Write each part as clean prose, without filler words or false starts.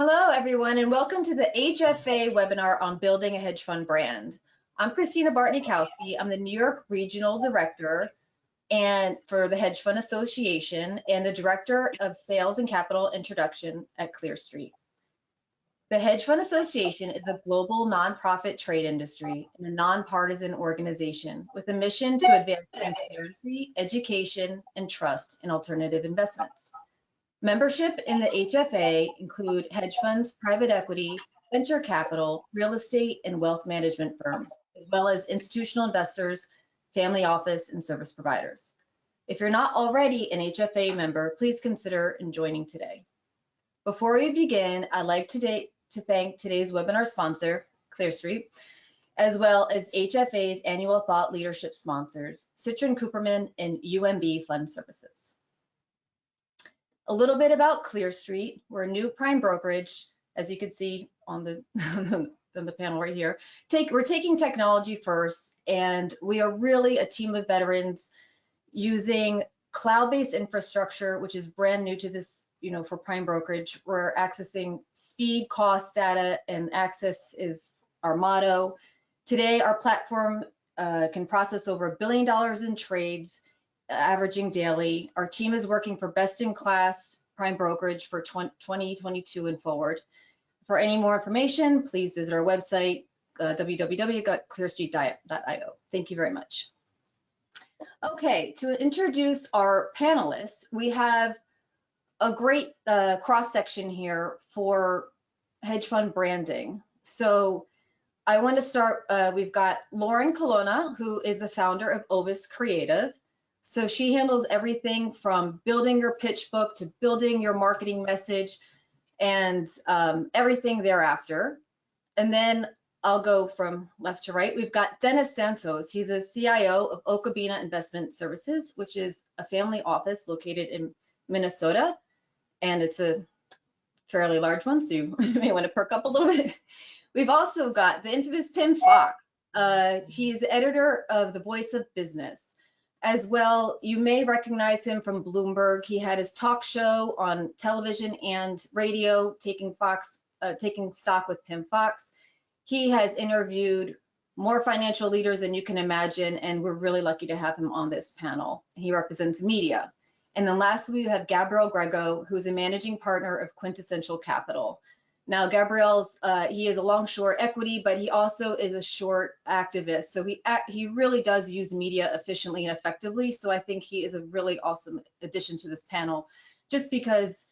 Hello, everyone, and welcome to the HFA webinar on building a hedge fund brand. I'm Christina Bartnikowski. I'm the New York Regional Director and for the Hedge Fund Association and the Director of Sales and Capital Introduction at Clear Street. The Hedge Fund Association is a global nonprofit trade industry and a nonpartisan organization with a mission to advance transparency, education, and trust in alternative investments. Membership in the HFA include hedge funds, private equity, venture capital, real estate, and wealth management firms, as well as institutional investors, family office, and service providers. If you're not already an HFA member, please consider joining today. Before we begin, I'd like to thank today's webinar sponsor, Clear Street, as well as HFA's annual thought leadership sponsors, Citron Cooperman and UMB Fund Services. A little bit about Clear Street. We're a new prime brokerage, as you can see on the, on the panel right here. We're taking technology first, and we are really a team of veterans using cloud-based infrastructure, which is brand new to this, for prime brokerage. We're accessing speed, cost, data, and access is our motto. Today, our platform can process over $1 billion in trades, averaging daily. Our team is working for best-in-class prime brokerage for 2022 and forward. For any more information, please visit our website, www.clearstreet.io. Thank you very much. Okay, to introduce our panelists, we have a great cross-section here for hedge fund branding. So I want to start, we've got Lauren Colonna, who is the founder of Ovis Creative. So she handles everything from building your pitch book to building your marketing message and everything thereafter. And then I'll go from left to right. We've got Dennis Santos. He's a CIO of Okabena Investment Services, which is a family office located in Minnesota. And it's a fairly large one, so you may want to perk up a little bit. We've also got the infamous Pim Fox. He's editor of The Voice of Business. As well, you may recognize him from Bloomberg. He had his talk show on television and radio, Taking Stock with Pim Fox. He has interviewed more financial leaders than you can imagine, and we're really lucky to have him on this panel. He represents media. And then lastly, we have Gabriel Grego, who is a managing partner of Quintessential Capital. Now, Gabriel's, he is a long-short equity, but he also is a short activist. So he really does use media efficiently and effectively. So I think he is a really awesome addition to this panel, just because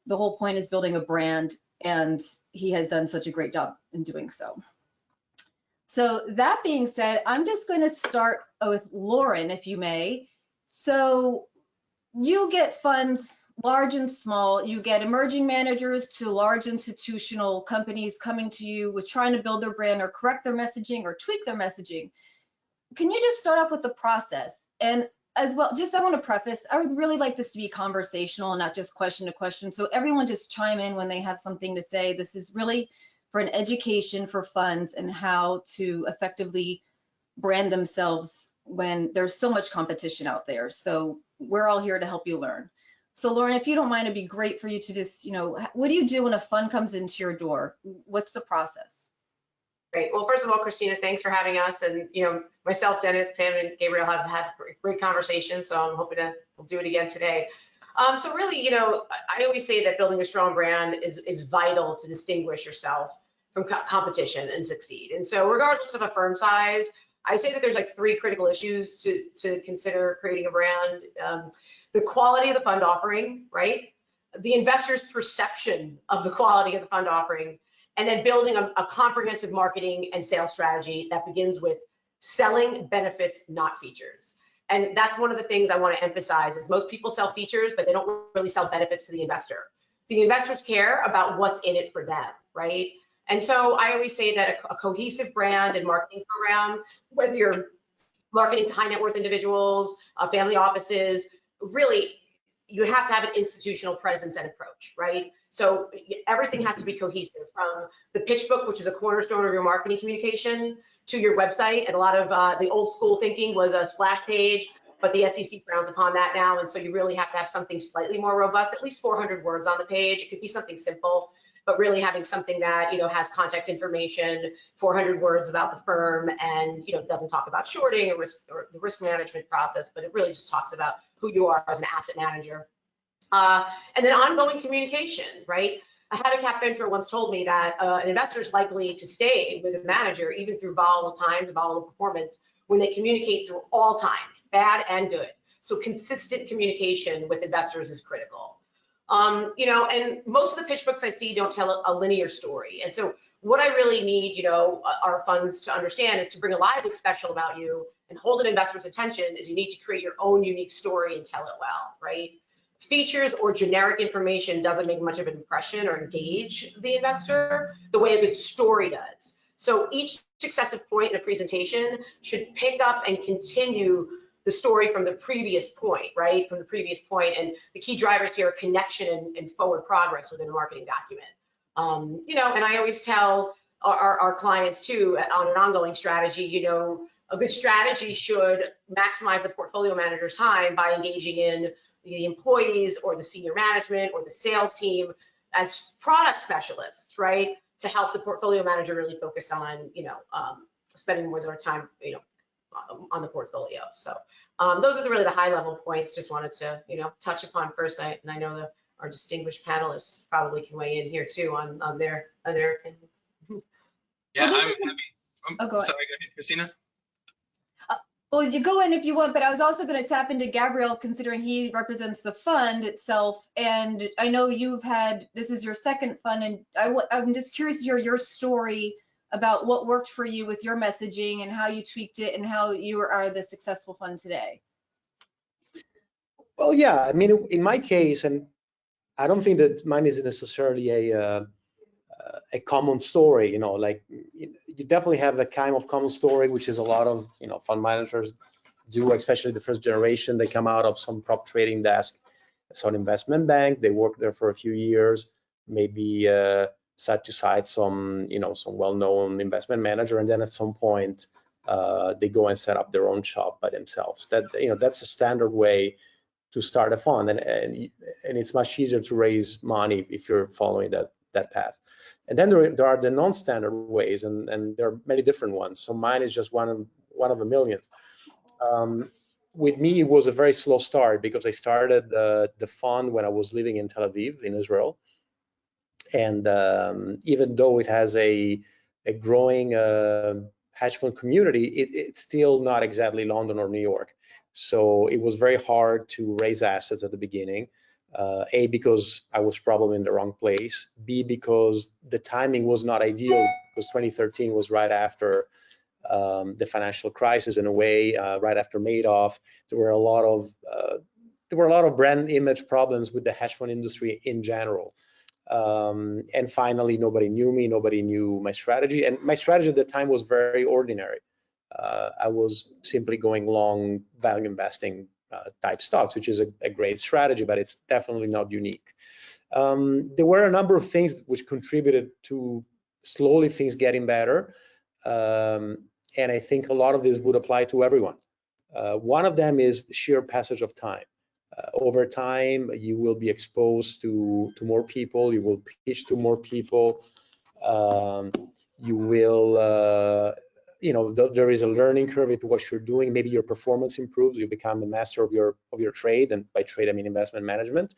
the whole point is building a brand, and he has done such a great job in doing so. So that being said, I'm just going to start with Lauren, if you may. So you get funds, large and small. You get emerging managers to large institutional companies coming to you with trying to build their brand or correct their messaging or tweak their messaging. Can you just start off with the process? And as well, I want to preface, I would really like this to be conversational and not just question to question. So everyone just chime in when they have something to say. This is really for an education for funds and how to effectively brand themselves when there's so much competition out there. So we're all here to help you learn. So Lauren, if you don't mind, it'd be great for you to just, what do you do when a fund comes into your door? What's the process? Great. Well, first of all, Christina, thanks for having us. And, myself, Dennis, Pam, and Gabriel have had great conversations. So I'm hoping we'll do it again today. So really, I always say that building a strong brand is vital to distinguish yourself from competition and succeed. And so regardless of a firm size, I say that there's like 3 critical issues to consider creating a brand. The quality of the fund offering, right? The investor's perception of the quality of the fund offering, and then building a comprehensive marketing and sales strategy that begins with selling benefits, not features. And that's one of the things I want to emphasize is most people sell features, but they don't really sell benefits to the investor. The investors care about what's in it for them, right? And so I always say that a cohesive brand and marketing program, whether you're marketing to high net worth individuals, family offices, really, you have to have an institutional presence and approach, right? So everything has to be cohesive, from the pitch book, which is a cornerstone of your marketing communication, to your website. And a lot of the old school thinking was a splash page, but the SEC frowns upon that now. And so you really have to have something slightly more robust, at least 400 words on the page. It could be something simple, but really having something that, has contact information, 400 words about the firm, and, doesn't talk about shorting or the risk management process, but it really just talks about who you are as an asset manager. And then ongoing communication, right? A head of cap venture once told me that an investor is likely to stay with a manager even through volatile times, volatile performance, when they communicate through all times, bad and good. So consistent communication with investors is critical. And most of the pitch books I see don't tell a linear story. And so what I really need, our funds to understand is to bring a live book special about you and hold an investor's attention is you need to create your own unique story and tell it well, right? Features or generic information doesn't make much of an impression or engage the investor the way a good story does. So each successive point in a presentation should pick up and continue the story from the previous point, right? From the previous point, and the key drivers here are connection and forward progress within a marketing document. And I always tell our clients too, on an ongoing strategy, a good strategy should maximize the portfolio manager's time by engaging in the employees or the senior management or the sales team as product specialists, right? To help the portfolio manager really focus on, spending more of their time, on the portfolio. So those are really the high level points. Just wanted to, touch upon first. And I know that our distinguished panelists probably can weigh in here too on their opinions. Yeah, well, I'm go sorry, go ahead, Christina. Well, you go in if you want, but I was also going to tap into Gabriel, considering he represents the fund itself. And I know this is your second fund, and I'm just curious to hear your story about what worked for you with your messaging and how you tweaked it and how you are the successful fund today. Well, yeah, I mean, in my case, and I don't think that mine is necessarily a common story, like you definitely have a kind of common story, which is a lot of, fund managers do, especially the first generation. They come out of some prop trading desk, some investment bank, they work there for a few years, maybe side to side some, some well-known investment manager, and then at some point they go and set up their own shop by themselves. That's a standard way to start a fund, and it's much easier to raise money if you're following that path. And then there are the non-standard ways, and there are many different ones. So mine is just one of a million. With me, it was a very slow start because I started the fund when I was living in Tel Aviv, in Israel. And even though it has a growing hedge fund community, it's still not exactly London or New York. So it was very hard to raise assets at the beginning. A, because I was probably in the wrong place. B, because the timing was not ideal, because 2013 was right after the financial crisis in a way, right after Madoff. There were a lot of brand image problems with the hedge fund industry in general. And finally, nobody knew me, nobody knew my strategy. And my strategy at the time was very ordinary. I was simply going long value investing type stocks, which is a great strategy, but it's definitely not unique. There were a number of things which contributed to slowly things getting better. And I think a lot of this would apply to everyone. One of them is the sheer passage of time. Over time, you will be exposed to more people, you will pitch to more people, you will there is a learning curve into what you're doing. Maybe your performance improves, you become the master of your trade, and by trade I mean investment management.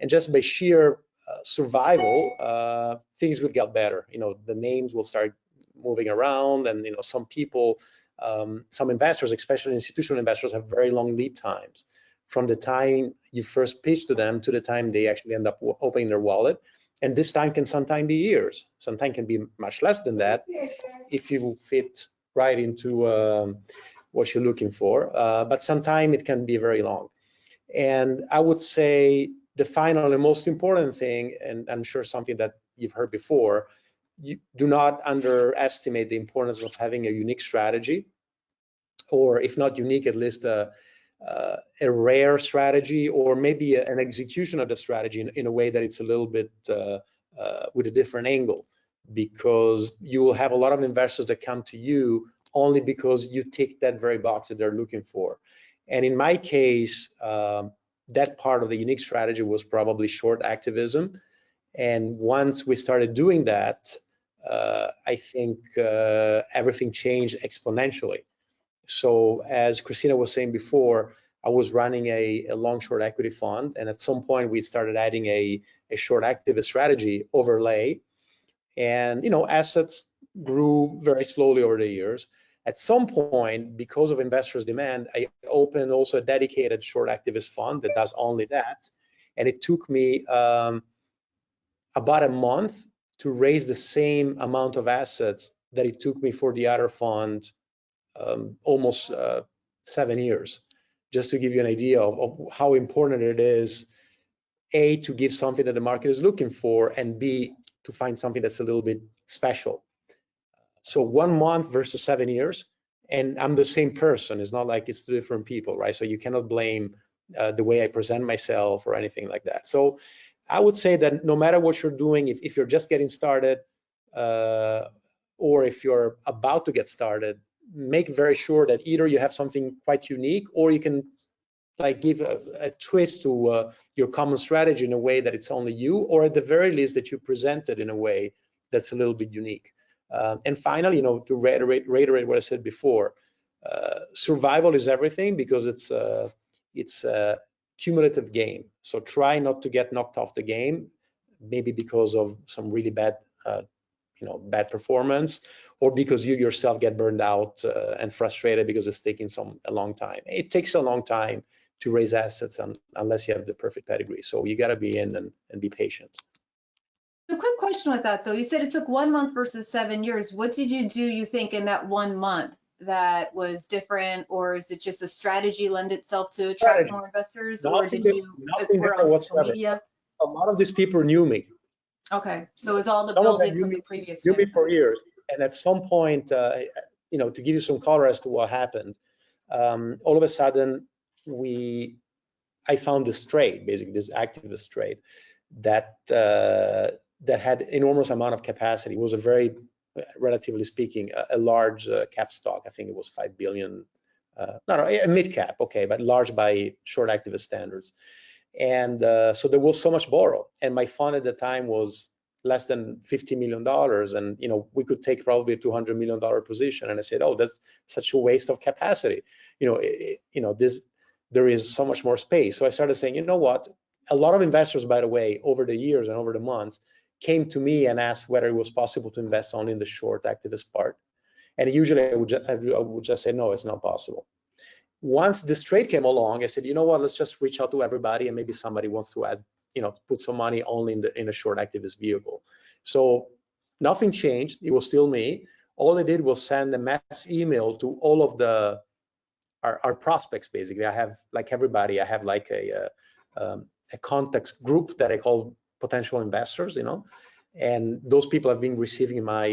And just by sheer survival, things will get better. The names will start moving around, and some people, some investors, especially institutional investors, have very long lead times from the time you first pitch to them to the time they actually end up opening their wallet. And this time can sometimes be years, sometimes can be much less than that if you fit right into what you're looking for, but sometimes it can be very long. And I would say the final and most important thing, and I'm sure something that you've heard before, you do not underestimate the importance of having a unique strategy, or if not unique, at least a rare strategy, or maybe an execution of the strategy in a way that it's a little bit with a different angle, because you will have a lot of investors that come to you only because you tick that very box that they're looking for. And in my case, that part of the unique strategy was probably short activism. And once we started doing that, I think everything changed exponentially. So as Christina was saying before, I was running a long short equity fund, and at some point we started adding a short activist strategy overlay, and assets grew very slowly over the years. At some point, because of investors' demand, I opened also a dedicated short activist fund that does only that, and it took me about a month to raise the same amount of assets that it took me for the other fund almost 7 years, just to give you an idea of how important it is, A, to give something that the market is looking for, and B, to find something that's a little bit special. So 1 month versus 7 years, and I'm the same person. It's not like it's two different people, right? So you cannot blame the way I present myself or anything like that. So I would say that no matter what you're doing, if you're just getting started, or if you're about to get started, make very sure that either you have something quite unique, or you can like give a twist to your common strategy in a way that it's only you, or at the very least that you present it in a way that's a little bit unique. And finally, to reiterate what I said before, survival is everything, because it's a cumulative game. So try not to get knocked off the game, maybe because of some really bad bad performance, or because you yourself get burned out and frustrated because it's taking a long time. It takes a long time to raise assets unless you have the perfect pedigree. So you got to be in and be patient. A quick question with that though. You said it took 1 month versus 7 years. What did you do, you think, in that 1 month that was different, or is it just a strategy lend itself to attract more investors, or did you acquire on social media? A lot of these people knew me. Okay, so it's all the building from the previous knew me for years, and at some point, to give you some color as to what happened, all of a sudden I found this trade, basically this activist trade, that had enormous amount of capacity. It was a very, relatively speaking, a large cap stock. I think it was 5 billion, no, a mid cap, okay, but large by short activist standards. And so there was so much borrow, and my fund at the time was less than $50 million, and we could take probably a $200 million position. And I said, oh, that's such a waste of capacity. There is so much more space. So I started saying, you know what? A lot of investors, by the way, over the years and over the months, came to me and asked whether it was possible to invest only in the short activist part. And usually I would just say, no, it's not possible. Once this trade came along, I said, you know what, let's just reach out to everybody, and maybe somebody wants to add, put some money only in a short activist vehicle. So nothing changed. It was still me. All I did was send a mass email to all of our prospects. Basically, I have, like everybody, I have like a context group that I call potential investors, and those people have been receiving my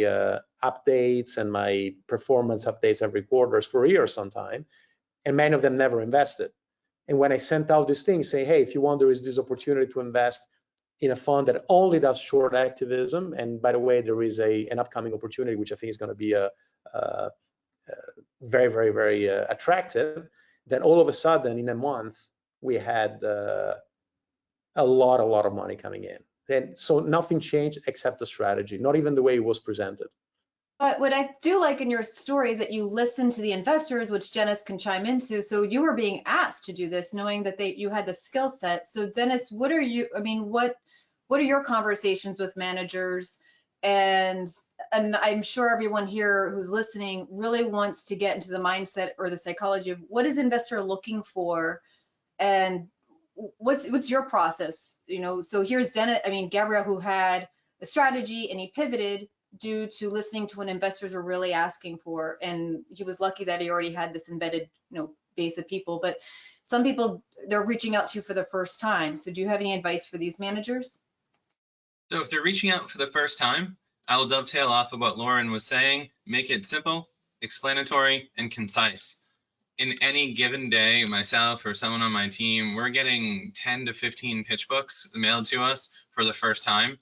updates and my performance updates every quarter for years sometime. And many of them never invested. And when I sent out this thing saying, hey, if you want, there is this opportunity to invest in a fund that only does short activism, and by the way, there is an upcoming opportunity which I think is going to be very, very, very attractive, then all of a sudden in a month we had a lot of money coming in. And so nothing changed except the strategy, not even the way it was presented. But what I do like in your story is that you listen to the investors, which Dennis can chime into. So you were being asked to do this, knowing that you had the skill set. So Dennis, what are your conversations with managers? And I'm sure everyone here who's listening really wants to get into the mindset or the psychology of what is investor looking for, and what's your process? So here's Gabriel, who had a strategy and he pivoted due to listening to what investors were really asking for, and he was lucky that he already had this embedded base of people. But some people, they're reaching out to you for the first time. So do you have any advice for these managers? So if they're reaching out for the first time, I'll dovetail off of what Lauren was saying. Make it simple, explanatory, and concise. In any given day, myself or someone on my team, we're getting 10 to 15 pitch books mailed to us for the first time.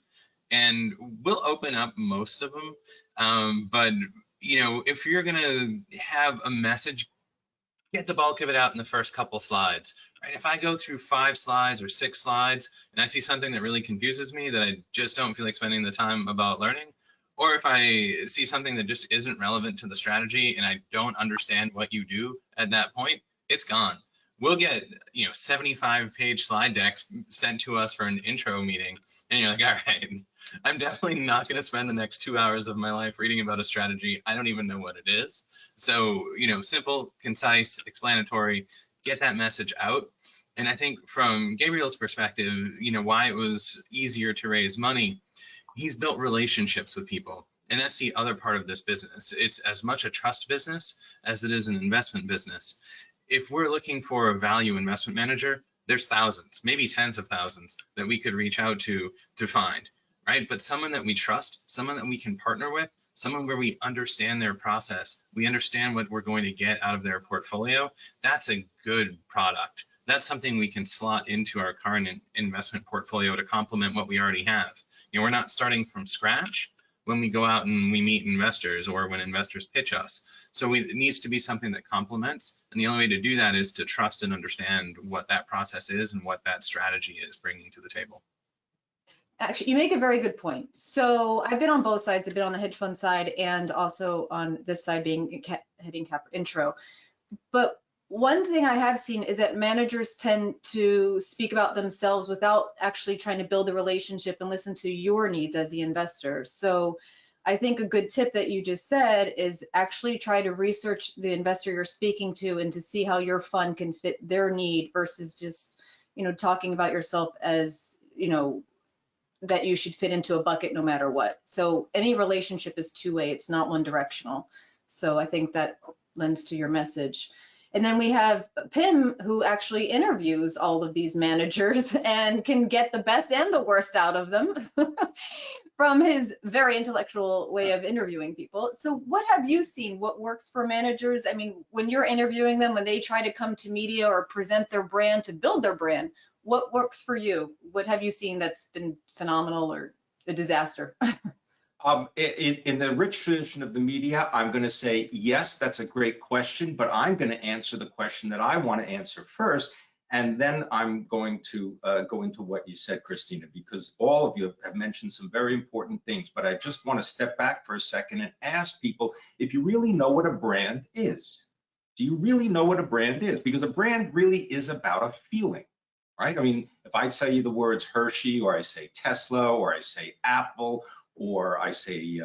And we'll open up most of them. But, if you're going to have a message, get the bulk of it out in the first couple slides. right? If I go through 5 slides or 6 slides and I see something that really confuses me that I just don't feel like spending the time about learning, or if I see something that just isn't relevant to the strategy and I don't understand what you do at that point, it's gone. We'll get 75-page slide decks sent to us for an intro meeting, and you're like, all right, I'm definitely not going to spend the next 2 hours of my life reading about a strategy. I don't even know what it is. So, simple, concise, explanatory, get that message out. And I think from Gabriel's perspective, why it was easier to raise money, he's built relationships with people. And that's the other part of this business. It's as much a trust business as it is an investment business. If we're looking for a value investment manager, there's thousands, maybe tens of thousands that we could reach out to find, right? But someone that we trust, someone that we can partner with, someone where we understand their process, we understand what we're going to get out of their portfolio, that's a good product. That's something we can slot into our current investment portfolio to complement what we already have. We're not starting from scratch when we go out and we meet investors or when investors pitch us. So it needs to be something that complements. And the only way to do that is to trust and understand what that process is and what that strategy is bringing to the table. Actually, you make a very good point. So I've been on both sides. I've been on the hedge fund side and also on this side being heading cap intro. But one thing I have seen is that managers tend to speak about themselves without actually trying to build a relationship and listen to your needs as the investor. So I think a good tip that you just said is actually try to research the investor you're speaking to and to see how your fund can fit their need versus just, talking about yourself as, that you should fit into a bucket no matter what. So any relationship is two-way, it's not one directional. So I think that lends to your message. And then we have Pim, who actually interviews all of these managers and can get the best and the worst out of them from his very intellectual way of interviewing people. So what have you seen? What works for managers? I mean, when you're interviewing them, when they try to come to media or present their brand to build their brand, what works for you? What have you seen that's been phenomenal or a disaster? In the rich tradition of the media, I'm going to say, yes, that's a great question, but I'm going to answer the question that I want to answer first. And then I'm going to go into what you said, Christina, because all of you have mentioned some very important things, but I just want to step back for a second and ask people if you really know what a brand is. Do you really know what a brand is? Because a brand really is about a feeling, right? I mean, if I tell you the words Hershey, or I say Tesla, or I say Apple, or I say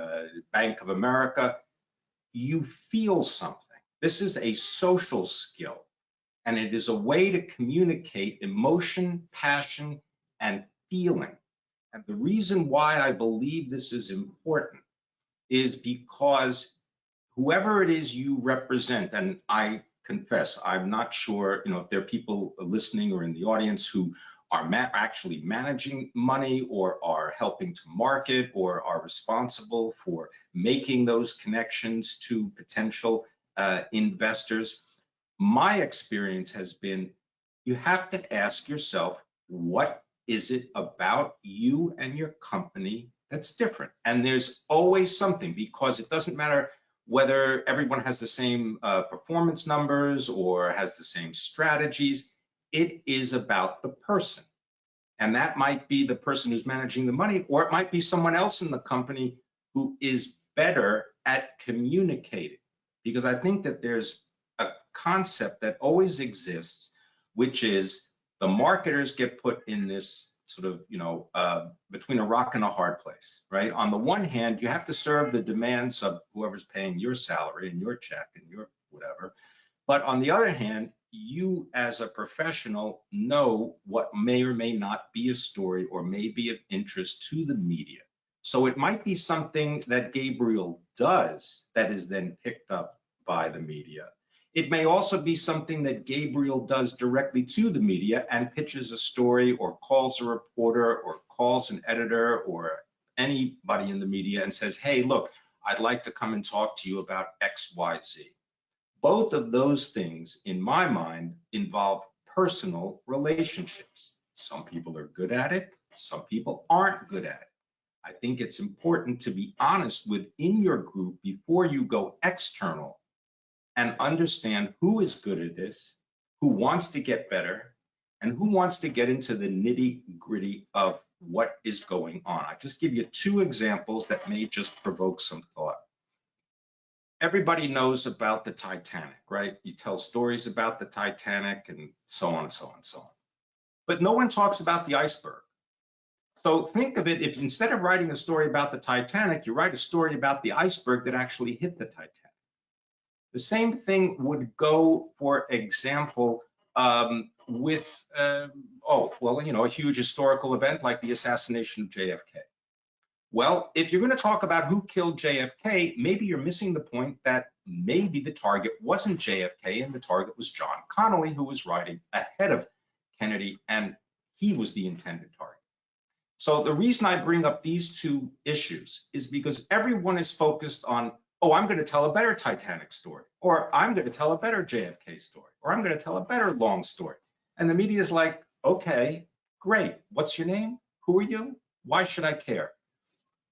Bank of America, you feel something. This is a social skill, and it is a way to communicate emotion, passion, and feeling. And the reason why I believe this is important is because whoever it is you represent, and I confess, I'm not sure, if there are people listening or in the audience who are actually managing money or are helping to market or are responsible for making those connections to potential investors. My experience has been you have to ask yourself, what is it about you and your company that's different? And there's always something, because it doesn't matter whether everyone has the same performance numbers or has the same strategies. It is about the person. And that might be the person who's managing the money, or it might be someone else in the company who is better at communicating. Because I think that there's a concept that always exists, which is the marketers get put in this sort of, between a rock and a hard place, right? On the one hand, you have to serve the demands of whoever's paying your salary and your check and your whatever. But on the other hand, you as a professional know what may or may not be a story or may be of interest to the media. So it might be something that Gabriel does that is then picked up by the media. It may also be something that Gabriel does directly to the media and pitches a story or calls a reporter or calls an editor or anybody in the media and says, hey, look, I'd like to come and talk to you about X, Y, Z. Both of those things, in my mind, involve personal relationships. Some people are good at it. Some people aren't good at it. I think it's important to be honest within your group before you go external and understand who is good at this, who wants to get better, And who wants to get into the nitty-gritty of what is going on? I just give you 2 examples that may just provoke some thought. Everybody knows about the Titanic, right? You tell stories about the Titanic and so on and so on and so on. But no one talks about the iceberg. So think of it, if instead of writing a story about the Titanic, you write a story about the iceberg that actually hit the Titanic. The same thing would go, for example, with, a huge historical event like the assassination of JFK. Well, if you're going to talk about who killed JFK, maybe you're missing the point that maybe the target wasn't JFK and the target was John Connally, who was riding ahead of Kennedy, and he was the intended target. So the reason I bring up these 2 issues is because everyone is focused on, oh, I'm going to tell a better Titanic story, or I'm going to tell a better JFK story, or I'm going to tell a better long story. And the media is like, okay, great. What's your name? Who are you? Why should I care?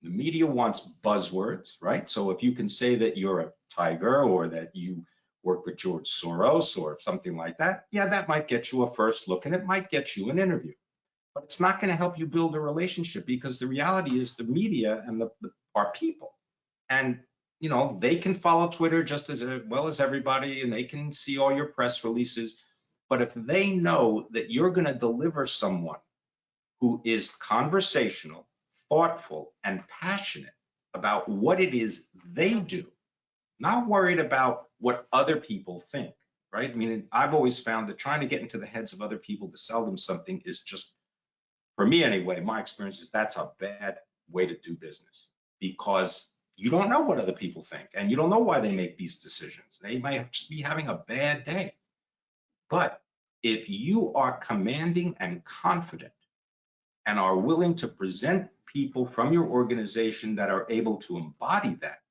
The media wants buzzwords, right? So if you can say that you're a tiger or that you work with George Soros or something like that, yeah, that might get you a first look and it might get you an interview. But it's not going to help you build a relationship, because the reality is the media and are people. And, they can follow Twitter just as well as everybody, and they can see all your press releases. But if they know that you're going to deliver someone who is conversational, thoughtful, and passionate about what it is they do, not worried about what other people think, right? I mean, I've always found that trying to get into the heads of other people to sell them something is just, for me anyway, my experience is that's a bad way to do business, because you don't know what other people think and you don't know why they make these decisions. They might just be having a bad day. But if you are commanding and confident and are willing to present people from your organization that are able to embody that,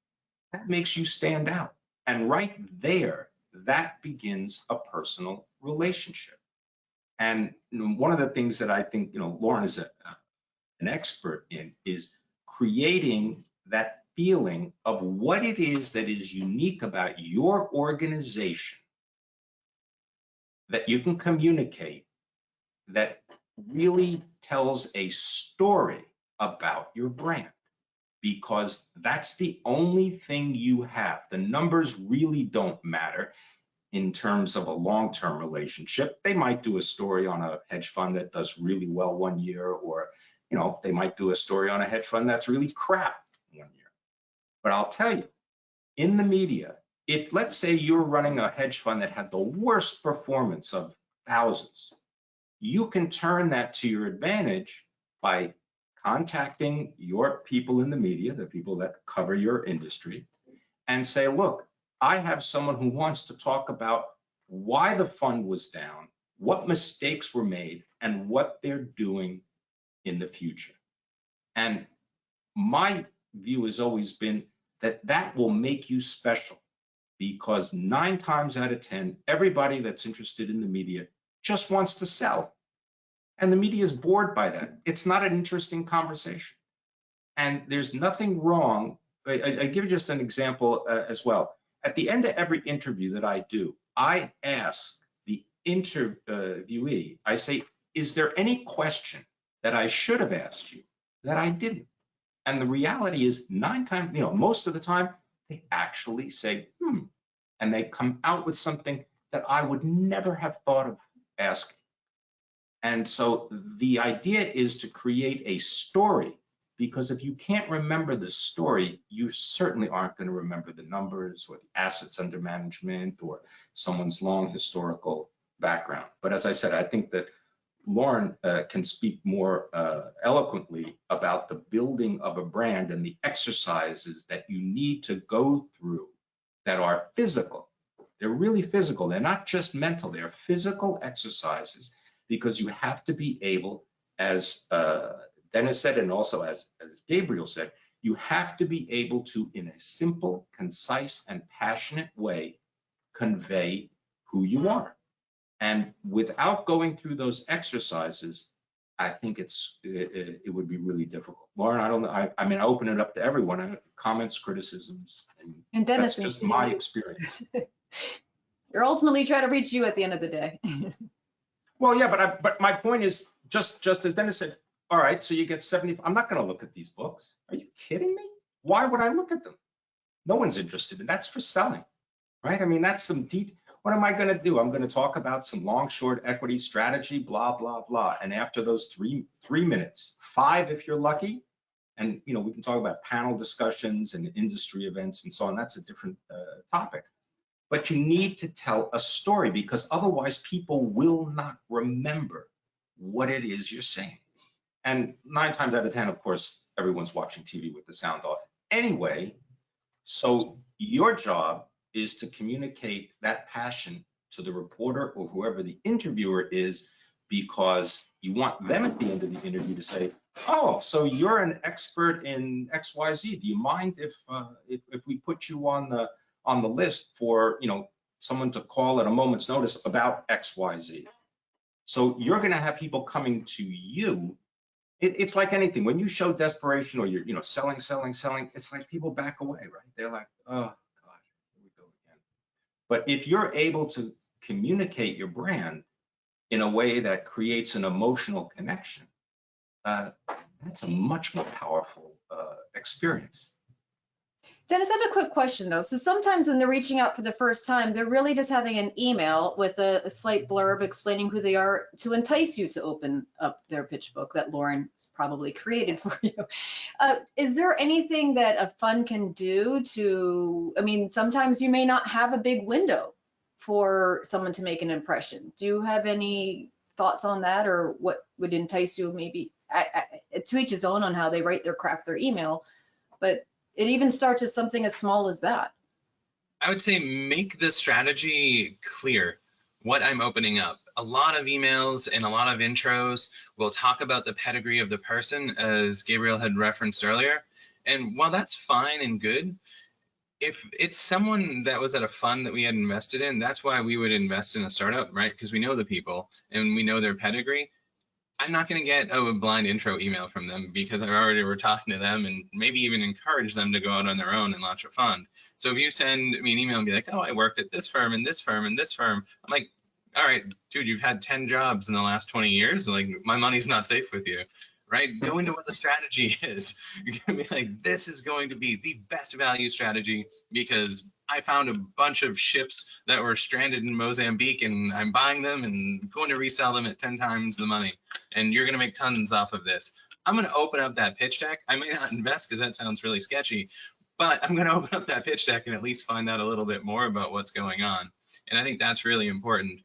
that makes you stand out. And right there, that begins a personal relationship. And one of the things that I think, Lauren is an expert in is creating that feeling of what it is that is unique about your organization that you can communicate, that really tells a story about your brand, because that's the only thing you have. The numbers really don't matter in terms of a long-term relationship. They might do a story on a hedge fund that does really well one year, or they might do a story on a hedge fund that's really crap one year. But I'll tell you, in the media, if let's say you're running a hedge fund that had the worst performance of thousands, you can turn that to your advantage by contacting your people in the media, the people that cover your industry, and say, look, I have someone who wants to talk about why the fund was down, what mistakes were made, and what they're doing in the future. And my view has always been that that will make you special, because 9 times out of 10, everybody that's interested in the media just wants to sell. And the media is bored by that. It's not an interesting conversation. And there's nothing wrong. I give you just an example as well. At the end of every interview that I do, I ask the interviewee, I say, is there any question that I should have asked you that I didn't? And the reality is 9 times, most of the time, they actually say, and they come out with something that I would never have thought of asking. And so the idea is to create a story, because if you can't remember the story, you certainly aren't going to remember the numbers or the assets under management or someone's long historical background. But as I said, I think that Lauren can speak more eloquently about the building of a brand and the exercises that you need to go through that are physical. They're really physical. They're not just mental. They're physical exercises, because you have to be able, as Dennis said, and also as Gabriel said, you have to be able to, in a simple, concise, and passionate way, convey who you are. And without going through those exercises, I think it would be really difficult. Lauren, I mean, I open it up to everyone, comments, criticisms, And Dennis, that's just my experience. You're ultimately trying to reach you at the end of the day. Well, yeah, but my point is just as Dennis said, all right, so you get 70, I'm not gonna look at these books. Are you kidding me? Why would I look at them? No one's interested in that's for selling, right? I mean, that's some deep, what am I gonna do? I'm gonna talk about some long, short equity strategy, blah, blah, blah. And after those three minutes, 5 if you're lucky, and we can talk about panel discussions and industry events and so on, that's a different topic. But you need to tell a story because otherwise people will not remember what it is you're saying. And 9 times out of 10, of course, everyone's watching TV with the sound off anyway. So your job is to communicate that passion to the reporter or whoever the interviewer is, because you want them at the end of the interview to say, oh, so you're an expert in XYZ. Do you mind if we put you on the list for someone to call at a moment's notice about XYZ? So you're going to have people coming to you. It's like anything. When you show desperation or you're selling, it's like people back away, right? They're like, oh God, here we go again. But if you're able to communicate your brand in a way that creates an emotional connection, that's a much more powerful experience. Dennis, I have a quick question though. So sometimes when they're reaching out for the first time, they're really just having an email with a slight blurb explaining who they are to entice you to open up their pitch book that Lauren's probably created for you. Is there anything that a fund can do to, I mean, sometimes you may not have a big window for someone to make an impression. Do you have any thoughts on that, or what would entice you? Maybe to each his own on how they write craft their email, but it even starts as something as small as that. I would say make the strategy clear, what I'm opening up. A lot of emails and a lot of intros will talk about the pedigree of the person, as Gabriel had referenced earlier. And while that's fine and good, if it's someone that was at a fund that we had invested in, that's why we would invest in a startup, right? Because we know the people and we know their pedigree. I'm not going to get a blind intro email from them because I already were talking to them and maybe even encourage them to go out on their own and launch a fund. So if you send me an email and be like, oh, I worked at this firm and this firm and this firm, I'm like, all right, dude, you've had 10 jobs in the last 20 years. Like, my money's not safe with you, right? Go into what the strategy is. You're going to be like, this is going to be the best value strategy because I found a bunch of ships that were stranded in Mozambique and I'm buying them and going to resell them at 10 times the money. And you're going to make tons off of this. I'm going to open up that pitch deck. I may not invest because that sounds really sketchy, but I'm going to open up that pitch deck and at least find out a little bit more about what's going on. And I think that's really important.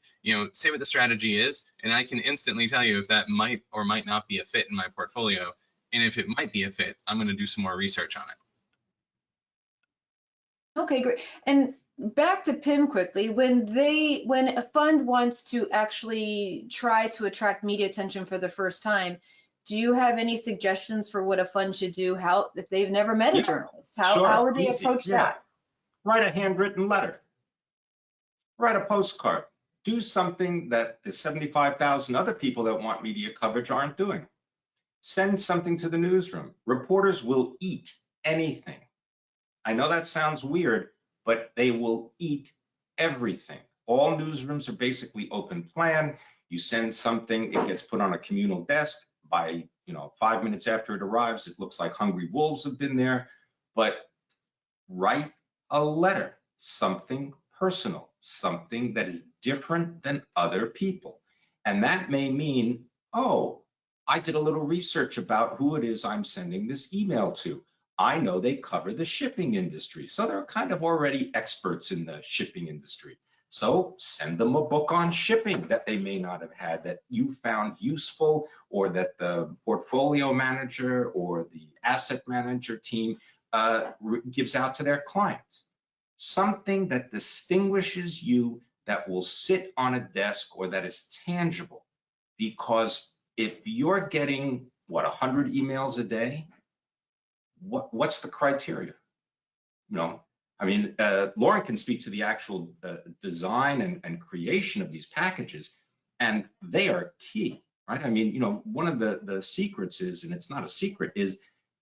Say what the strategy is, and I can instantly tell you if that might or might not be a fit in my portfolio. And if it might be a fit, I'm going to do some more research on it. Okay, great. And back to PIM quickly, when a fund wants to actually try to attract media attention for the first time, do you have any suggestions for what a fund should do? How, if they've never met a journalist, how would they approach that? Write a handwritten letter. Write a postcard. Do something that the 75,000 other people that want media coverage aren't doing. Send something to the newsroom. Reporters will eat anything. I know that sounds weird, but they will eat everything. All newsrooms are basically open plan. You send something, it gets put on a communal desk. By 5 minutes after it arrives, it looks like hungry wolves have been there. But write a letter, something personal, something that is different than other people. And that may mean, oh, I did a little research about who it is I'm sending this email to. I know they cover the shipping industry, so they're kind of already experts in the shipping industry. So send them a book on shipping that they may not have had, that you found useful, or that the portfolio manager or the asset manager team gives out to their clients. Something that distinguishes you, that will sit on a desk, or that is tangible. Because if you're getting, 100 emails a day, what's the criteria? I mean, Lauren can speak to the actual design and creation of these packages, and they are key, right? I mean, one of the secrets is, and it's not a secret, is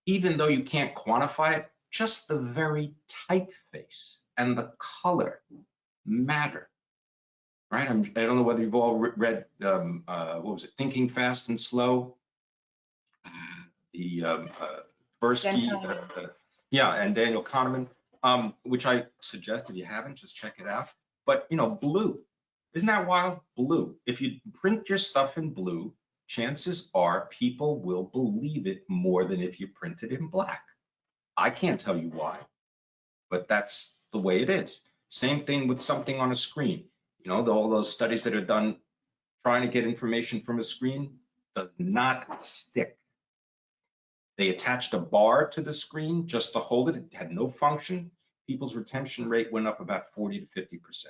even though you can't quantify it, just the very typeface and the color matter. right? I don't know whether you've all read, what was it, Thinking Fast and Slow? The Tversky, Dan Kahneman. yeah, and Daniel Kahneman, which I suggest if you haven't, just check it out. But, you know, blue, isn't that wild? Blue. If you print your stuff in blue, chances are people will believe it more than if you print it in black. I can't tell you why, but that's the way it is. Same thing with something on a screen. You know, all those studies that are done trying to get information from a screen does not stick. They attached a bar to the screen just to hold it. It had no function. People's retention rate went up about 40 to 50%.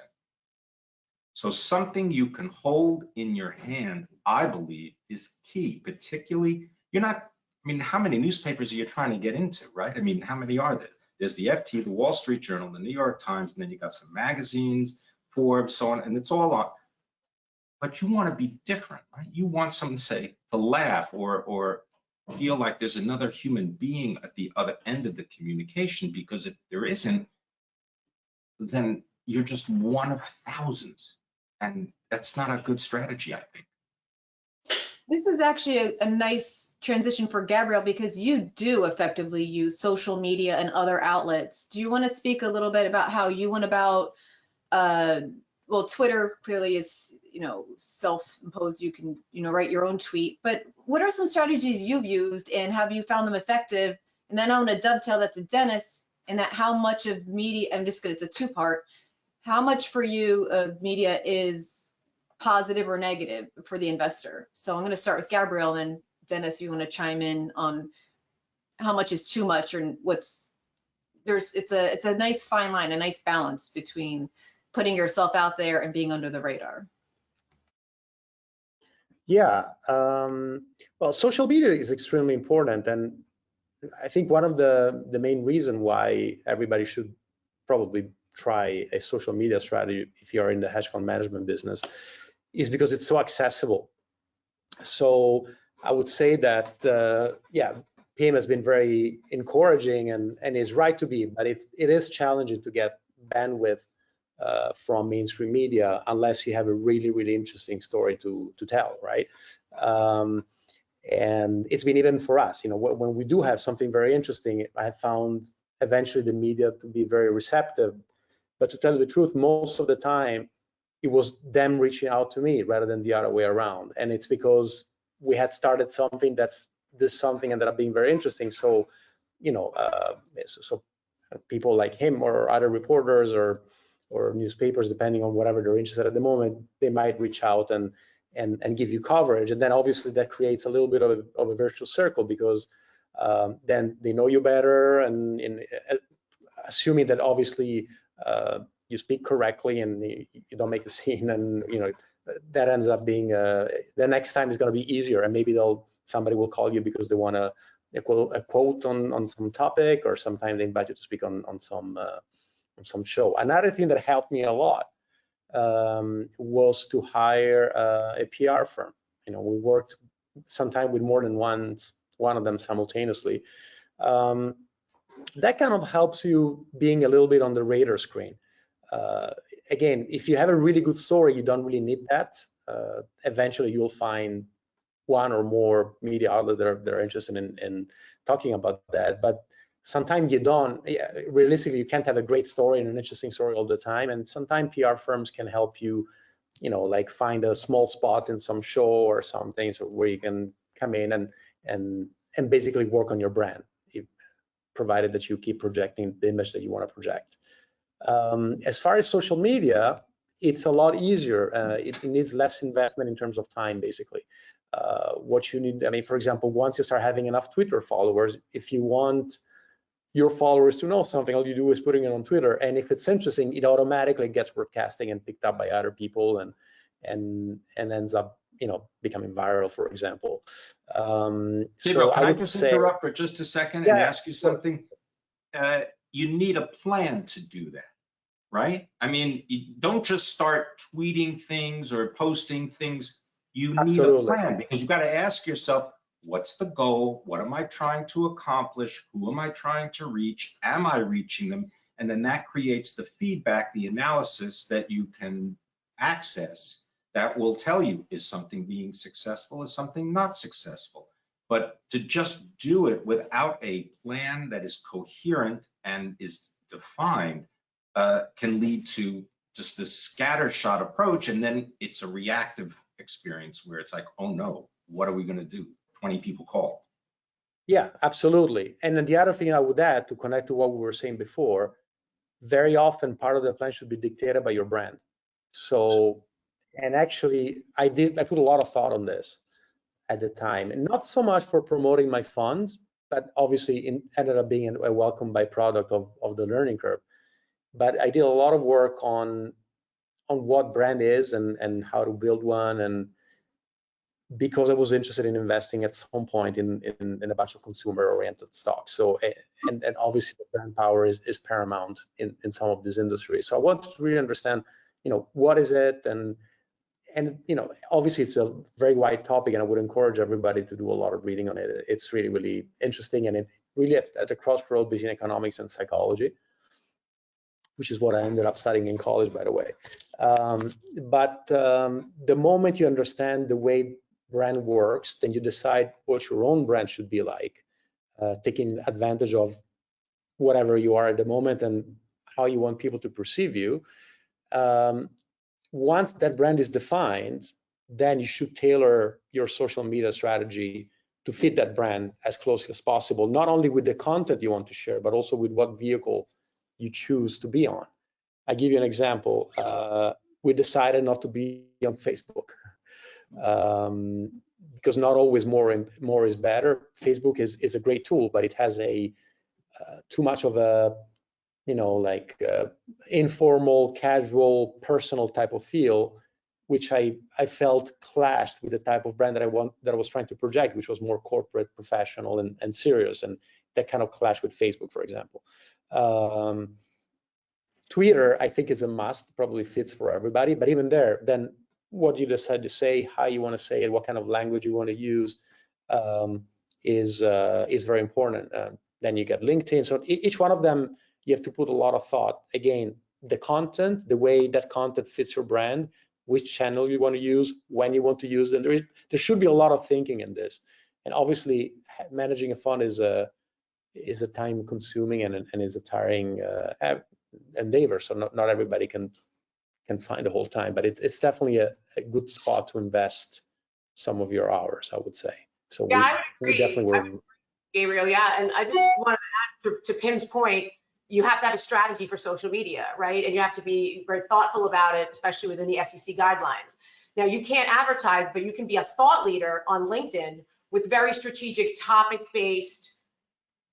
So something you can hold in your hand, I believe, is key, particularly, you're not, I mean, how many newspapers are you trying to get into, right? I mean, how many are there? There's the FT, the Wall Street Journal, the New York Times, and then you got some magazines, Forbes, so on, and it's all on. But you want to be different, right? You want something to say, to laugh or feel like there's another human being at the other end of the communication, because if there isn't, then you're just one of thousands. And that's not a good strategy, I think. This is actually a nice transition for Gabriel, because you do effectively use social media and other outlets. Do you want to speak a little bit about how you went about, well, Twitter clearly is, you know, self-imposed. You can, you know, write your own tweet, but what are some strategies you've used and have you found them effective? And then I want to dovetail that to Dennis, and that how much of media, it's a two-part, how much for you of media is positive or negative for the investor? So I'm going to start with Gabriel, and Dennis, if you want to chime in on how much is too much, or it's a nice fine line, a nice balance between putting yourself out there and being under the radar. Yeah, well, social media is extremely important, and I think one of the main reason why everybody should probably try a social media strategy if you're in the hedge fund management business is because it's so accessible. So I would say that yeah, PM has been very encouraging and is right to be, but it is challenging to get bandwidth from mainstream media unless you have a really interesting story to tell, right? And it's been even for us, you know, when we do have something very interesting, I have found eventually the media to be very receptive. But to tell you the truth, most of the time, it was them reaching out to me rather than the other way around. And it's because we had started something this something ended up being very interesting. So, you know, so people like him or other reporters or newspapers, depending on whatever they're interested at the moment, they might reach out and give you coverage. And then obviously that creates a little bit of a virtual circle, because then they know you better, and assuming that obviously you speak correctly and you don't make a scene, and you know that ends up being the next time is going to be easier, and maybe somebody will call you because they want a quote on some topic, or sometimes they invite you to speak on some show. Another thing that helped me a lot was to hire a PR firm. You know, we worked sometime with more than one of them simultaneously. That kind of helps you being a little bit on the radar screen. Again, if you have a really good story, you don't really need that. Eventually, you'll find one or more media outlets that are interested in talking about that. But sometimes you don't. Realistically, you can't have a great story and an interesting story all the time. And sometimes PR firms can help you, you know, like find a small spot in some show or something, so where you can come in and basically work on your brand, provided that you keep projecting the image that you want to project. As far as social media, it's a lot easier. It needs less investment in terms of time, basically. What you need, I mean, for example, once you start having enough Twitter followers, if you want your followers to know something, all you do is putting it on Twitter, and if it's interesting, it automatically gets broadcasting and picked up by other people, and ends up, you know, becoming viral, for example. Gabriel, can I just interrupt for just a second and ask you something? You need a plan to do that, right? I mean, you don't just start tweeting things or posting things. You need a plan, because you've got to ask yourself, what's the goal? What am I trying to accomplish? Who am I trying to reach? Am I reaching them? And then that creates the feedback, the analysis that you can access that will tell you, is something being successful, is something not successful. But to just do it without a plan that is coherent and is defined can lead to just this scattershot approach, and then it's a reactive experience where it's like, oh no, what are we going to do? 20 people called. Yeah, absolutely. And then the other thing I would add to connect to what we were saying before, very often part of the plan should be dictated by your brand. So, and actually I put a lot of thought on this at the time, and not so much for promoting my funds, but obviously it ended up being a welcome byproduct of the learning curve. But I did a lot of work on what brand is and how to build one, and because I was interested in investing at some point in a bunch of consumer-oriented stocks. So, and obviously the brand power is paramount in some of these industries. So I wanted to really understand, what is it, and obviously it's a very wide topic, and I would encourage everybody to do a lot of reading on it. It's really, really interesting, and it really is at the crossroad between economics and psychology, which is what I ended up studying in college, by the way. But the moment you understand the way brand works, then you decide what your own brand should be like, taking advantage of whatever you are at the moment and how you want people to perceive you. Once that brand is defined, then you should tailor your social media strategy to fit that brand as closely as possible, not only with the content you want to share, but also with what vehicle you choose to be on. I give you an example. We decided not to be on Facebook because not always more is better. Facebook is a great tool, but it has too much of a informal, casual, personal type of feel, which I felt clashed with the type of brand that I was trying to project, which was more corporate, professional, and serious, and that kind of clashed with Facebook, for example. Twitter, I think, is a must, probably fits for everybody, but even there, then what you decide to say, how you want to say it, what kind of language you want to use is very important. Then you get LinkedIn. So each one of them, you have to put a lot of thought. Again, the content, the way that content fits your brand, which channel you want to use, when you want to use them. There should be a lot of thinking in this. And obviously, managing a fund is a time consuming and is a tiring endeavor. So not everybody can find the whole time, but it's definitely a good spot to invest some of your hours, I would say. So yeah, we definitely were. Gabriel, yeah, and I just want to add to Pim's point, you have to have a strategy for social media, right? And you have to be very thoughtful about it, especially within the SEC guidelines. Now, you can't advertise, but you can be a thought leader on LinkedIn with very strategic topic-based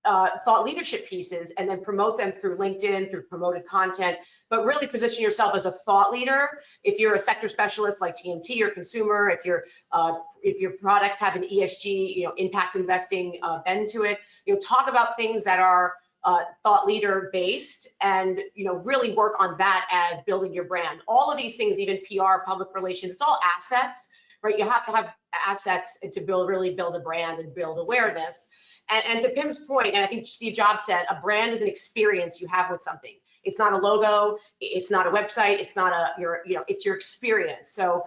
thought leadership pieces, and then promote them through LinkedIn, through promoted content, but really position yourself as a thought leader. If you're a sector specialist like TMT or consumer, if your products have an ESG, impact investing bend to it, talk about things that are thought leader based, and really work on that as building your brand. All of these things, even PR, public relations, it's all assets, right? You have to have assets to really build a brand and build awareness. And to Pim's point, and I think Steve Jobs said, a brand is an experience you have with something. It's not a logo, it's not a website, it's not it's your experience. So,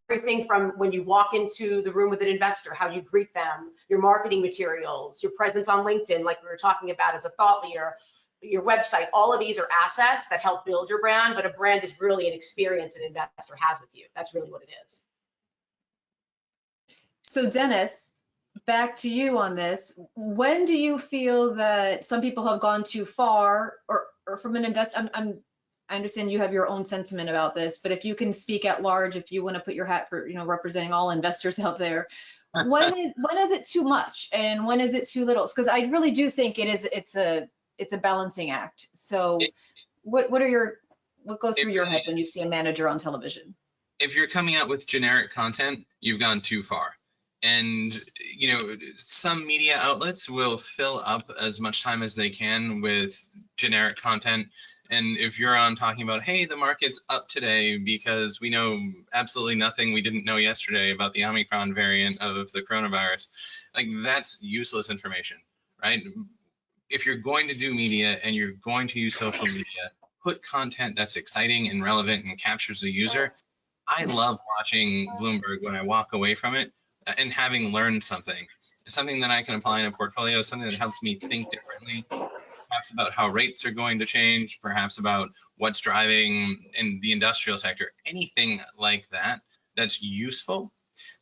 everything from when you walk into the room with an investor, how you greet them, your marketing materials, your presence on LinkedIn, like we were talking about as a thought leader, your website, all of these are assets that help build your brand, but a brand is really an experience an investor has with you. That's really what it is. So Dennis, back to you on this. When do you feel that some people have gone too far, or from an investor? I understand you have your own sentiment about this, but if you can speak at large, if you want to put your hat for, representing all investors out there, when is it too much and when is it too little? Because I really do think it's a balancing act. So what goes through your head when you see a manager on television? If you're coming out with generic content, you've gone too far. And, some media outlets will fill up as much time as they can with generic content. And if you're on talking about, hey, the market's up today because we know absolutely nothing we didn't know yesterday about the Omicron variant of the coronavirus, like that's useless information, right? If you're going to do media and you're going to use social media, put content that's exciting and relevant and captures the user. I love watching Bloomberg when I walk away from it and having learned something. It's something that I can apply in a portfolio, something that helps me think differently, perhaps about how rates are going to change, perhaps about what's driving in the industrial sector, anything like that that's useful.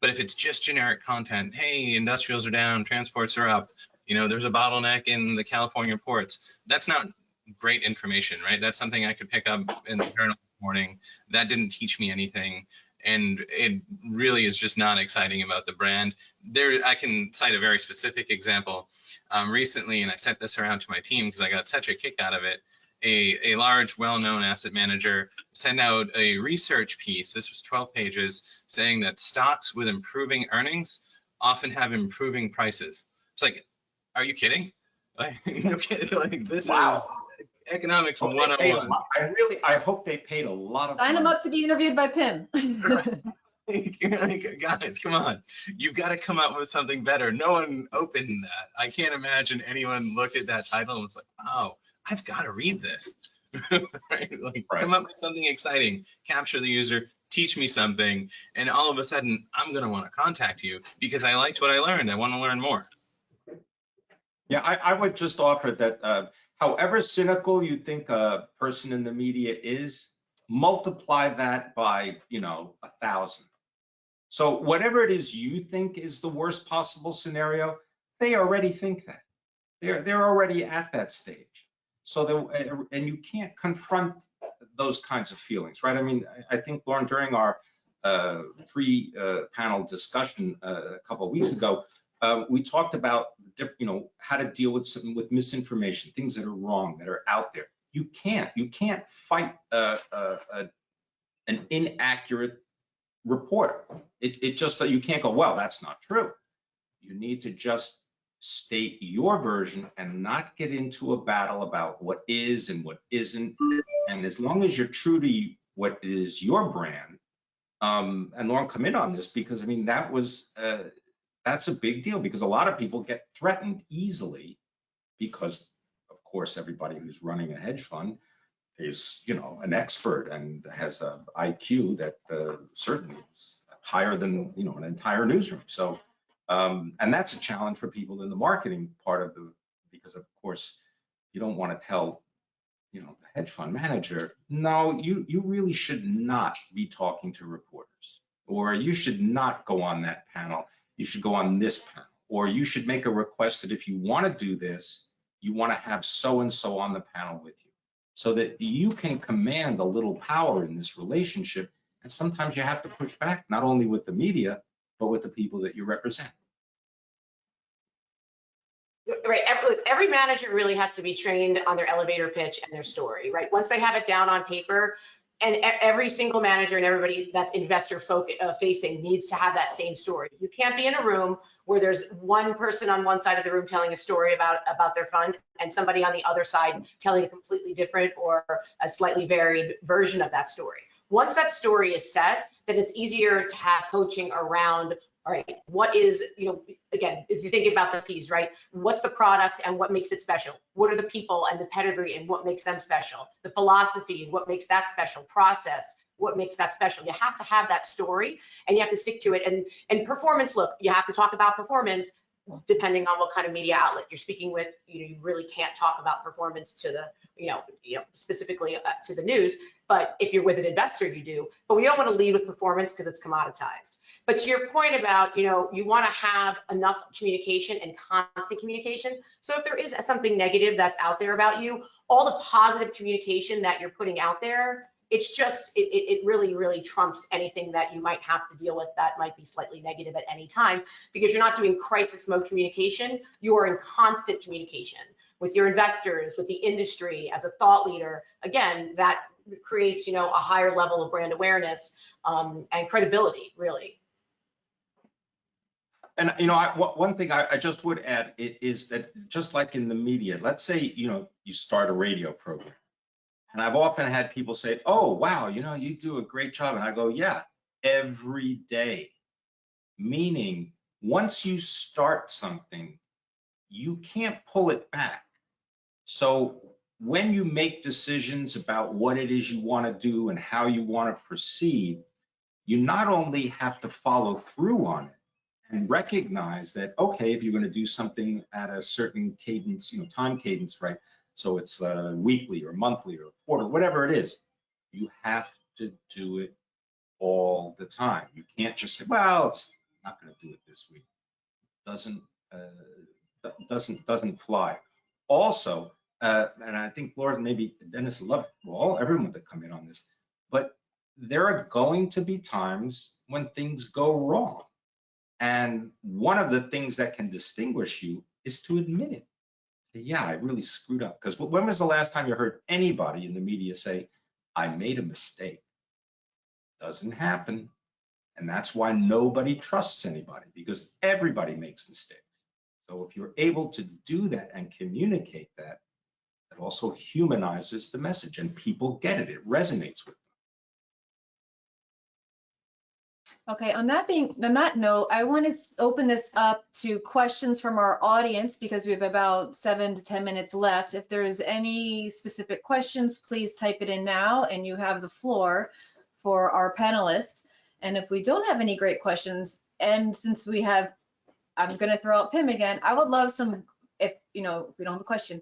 But if it's just generic content, hey, industrials are down, transports are up, there's a bottleneck in the California ports, that's not great information, right? That's something I could pick up in the journal this morning. That didn't teach me anything. And it really is just not exciting about the brand. I can cite a very specific example. Recently, and I sent this around to my team because I got such a kick out of it, a large, well-known asset manager sent out a research piece, this was 12 pages, saying that stocks with improving earnings often have improving prices. It's like, are you kidding? This Wow. is economics 101. I hope they paid a lot of Sign him money. up to be interviewed by Pim. Guys, come on. You've got to come up with something better. No one opened that. I can't imagine anyone looked at that title and was like, oh, I've got to read this. Right? Come up with something exciting, capture the user, teach me something, and all of a sudden, I'm going to want to contact you because I liked what I learned. I want to learn more. Yeah, I would just offer that however cynical you think a person in the media is, multiply that by, 1,000. So whatever it is you think is the worst possible scenario, they already think that. They're already at that stage. So and you can't confront those kinds of feelings, right? I mean, I think, Lauren, during our pre-panel discussion a couple of weeks ago, we talked about how to deal with misinformation, things that are wrong, that are out there. You can't fight an inaccurate report. It just, you can't go, well, that's not true. You need to just state your version and not get into a battle about what is and what isn't. And as long as you're true to what is your brand, and Lauren, come in on this, because I mean, that's a big deal, because a lot of people get threatened easily because, of course, everybody who's running a hedge fund is, an expert and has a IQ that certainly is higher than, an entire newsroom. So, and that's a challenge for people in the marketing part of because of course, you don't want to tell, the hedge fund manager, no, you really should not be talking to reporters, or you should not go on that panel. You should go on this panel, or you should make a request that if you want to do this, you want to have so-and-so on the panel with you, so that you can command a little power in this relationship. And sometimes you have to push back, not only with the media, but with the people that you represent. Right, every manager really has to be trained on their elevator pitch and their story, right? Once they have it down on paper, and every single manager and everybody that's investor facing needs to have that same story. You can't be in a room where there's one person on one side of the room telling a story about their fund and somebody on the other side telling a completely different or a slightly varied version of that story. Once that story is set, then it's easier to have coaching around, all right, what is, again, if you think about the P's, right? What's the product and what makes it special? What are the people and the pedigree and what makes them special? The philosophy and what makes that special? Process, what makes that special? You have to have that story and you have to stick to it. And performance, look, you have to talk about performance depending on what kind of media outlet you're speaking with. You really can't talk about performance to the, specifically to the news. But if you're with an investor, you do. But we don't want to lead with performance because it's commoditized. But to your point about, you want to have enough communication and constant communication. So if there is something negative that's out there about you, all the positive communication that you're putting out there, it's just, it really, really trumps anything that you might have to deal with that might be slightly negative at any time, because you're not doing crisis mode communication. You are in constant communication with your investors, with the industry, as a thought leader. Again, that creates, a higher level of brand awareness and credibility, really. And, one thing I just would add is that just like in the media, let's say, you start a radio program. And I've often had people say, oh, wow, you do a great job. And I go, yeah, every day. Meaning, once you start something, you can't pull it back. So when you make decisions about what it is you want to do and how you want to proceed, you not only have to follow through on it and recognize that, okay, if you're going to do something at a certain cadence, time cadence, right? So it's weekly or monthly or quarter, whatever it is, you have to do it all the time. You can't just say, well, it's not going to do it this week. Doesn't fly. Also, and I think Laura, maybe Dennis, everyone to come in on this, but there are going to be times when things go wrong. And one of the things that can distinguish you is to admit it. Yeah, I really screwed up. Because when was the last time you heard anybody in the media say, I made a mistake? Doesn't happen. And that's why nobody trusts anybody, because everybody makes mistakes. So if you're able to do that and communicate that, it also humanizes the message and people get it. It resonates with them. Okay, on that note, I want to open this up to questions from our audience because we have about 7 to 10 minutes left. If there's any specific questions, please type it in now and you have the floor for our panelists. And if we don't have any great questions, and since we have, I'm going to throw out Pim again, I would love some, if we don't have a question,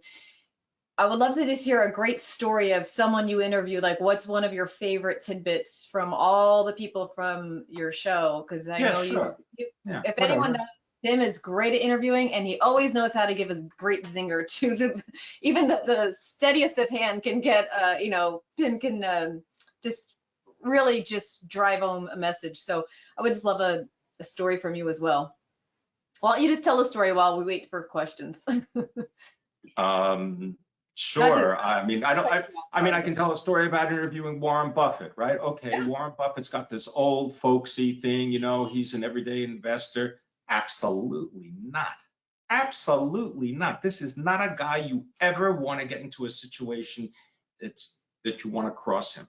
I would love to just hear a great story of someone you interview. Like, what's one of your favorite tidbits from all the people from your show? Because I know sure. If anyone knows, Tim is great at interviewing, and he always knows how to give a great zinger to even the steadiest of hand can get, Tim can just really just drive home a message. So I would just love a story from you as well. Well, you just tell a story while we wait for questions. Sure. I mean, I can tell a story about interviewing Warren Buffett, right? Okay, yeah. Warren Buffett's got this old folksy thing, he's an everyday investor. Absolutely not. Absolutely not. This is not a guy you ever want to get into a situation that you want to cross him.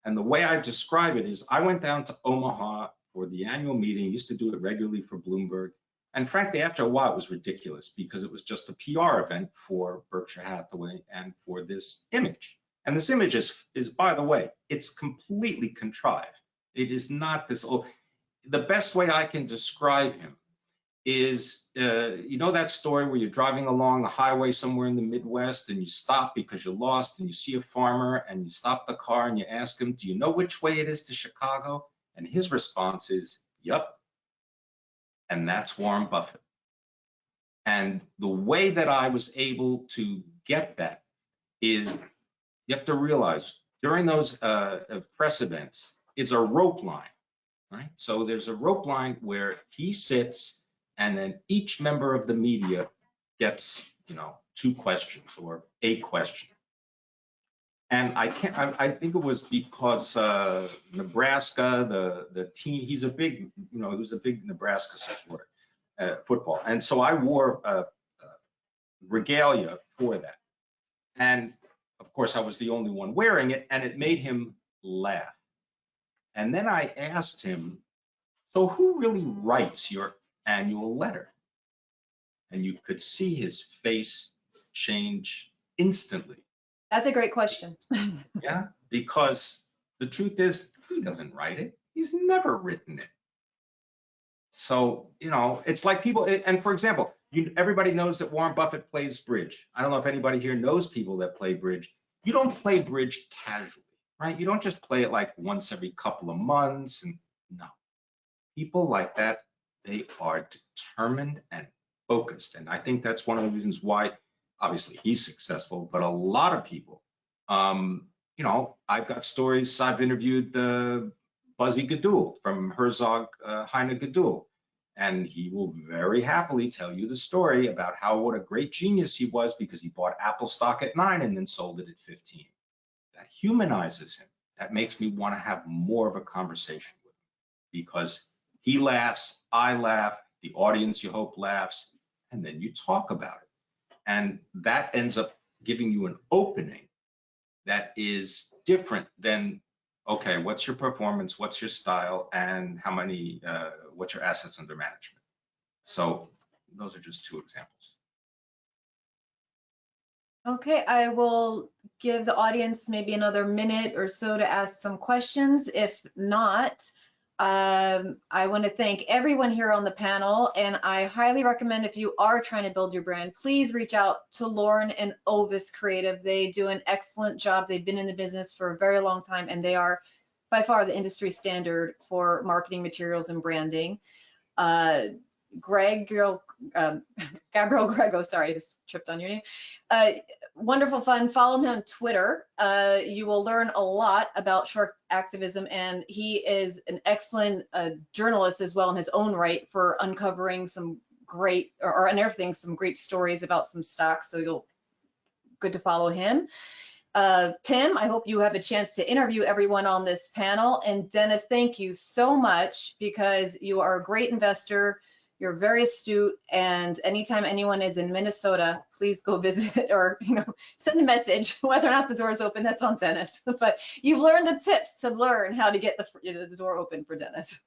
And the way I describe it is I went down to Omaha for the annual meeting, used to do it regularly for Bloomberg. And frankly, after a while, it was ridiculous because it was just a PR event for Berkshire Hathaway and for this image. And this image is, by the way, it's completely contrived. It is not this old. The best way I can describe him is, that story where you're driving along a highway somewhere in the Midwest and you stop because you're lost and you see a farmer and you stop the car and you ask him, do you know which way it is to Chicago? And his response is, yep. And that's Warren Buffett. And the way that I was able to get that is you have to realize during those press events is a rope line, right? So there's a rope line where he sits and then each member of the media gets, 2 questions or a question. And I think it was because Nebraska, the team, he's a big, he was a big Nebraska supporter, football. And so I wore regalia for that. And of course, I was the only one wearing it, and it made him laugh. And then I asked him, so who really writes your annual letter? And you could see his face change instantly. That's a great question. Yeah, because the truth is, he doesn't write it. He's never written it. So, it's like people, and for example, everybody knows that Warren Buffett plays bridge. I don't know if anybody here knows people that play bridge. You don't play bridge casually, right? You don't just play it like once every couple of months. And no, people like that, they are determined and focused. And I think that's one of the reasons why, obviously, he's successful, but a lot of people, I've got stories. I've interviewed Buzzy Gadool from Herzog Heine Gadool, and he will very happily tell you the story about what a great genius he was because he bought Apple stock at 9 and then sold it at 15. That humanizes him. That makes me want to have more of a conversation with him because he laughs, I laugh, the audience, you hope, laughs, and then you talk about it. And that ends up giving you an opening that is different than, okay, what's your performance, what's your style, and how many, what's your assets under management? So those are just 2 examples. Okay, I will give the audience maybe another minute or so to ask some questions. If not, I want to thank everyone here on the panel, and I highly recommend if you are trying to build your brand, please reach out to Lauren and Ovis Creative. They do an excellent job. They've been in the business for a very long time, and they are by far the industry standard for marketing materials and branding. Gabriel Grego, sorry, I just tripped on your name. Wonderful fun. Follow him on Twitter. You will learn a lot about shark activism, and he is an excellent journalist as well in his own right for uncovering some great or unearthing some great stories about some stocks. So you'll good to follow him. Pim, I hope you have a chance to interview everyone on this panel. And Dennis, thank you so much because you are a great investor. You're very astute, and anytime anyone is in Minnesota, please go visit or send a message. Whether or not the door is open, that's on Dennis. But you've learned the tips to learn how to get the door open for Dennis.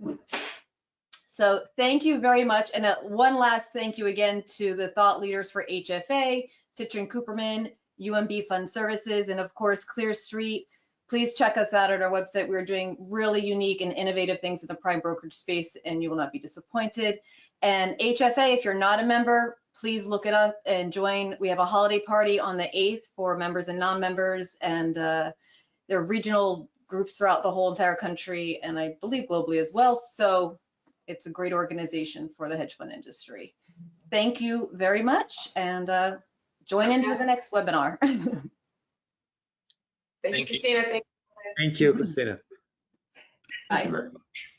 So thank you very much. And one last thank you again to the thought leaders for HFA, Citrin Cooperman, UMB Fund Services, and of course, Clear Street. Please check us out at our website. We're doing really unique and innovative things in the prime brokerage space, and you will not be disappointed. And HFA, if you're not a member, please look it up and join. We have a holiday party on the 8th for members and non-members, and there are regional groups throughout the whole entire country, and I believe globally as well. So it's a great organization for the hedge fund industry. Thank you very much, and join into the next webinar. Thank you, Christina. Thank you, Christina. Thank you very much.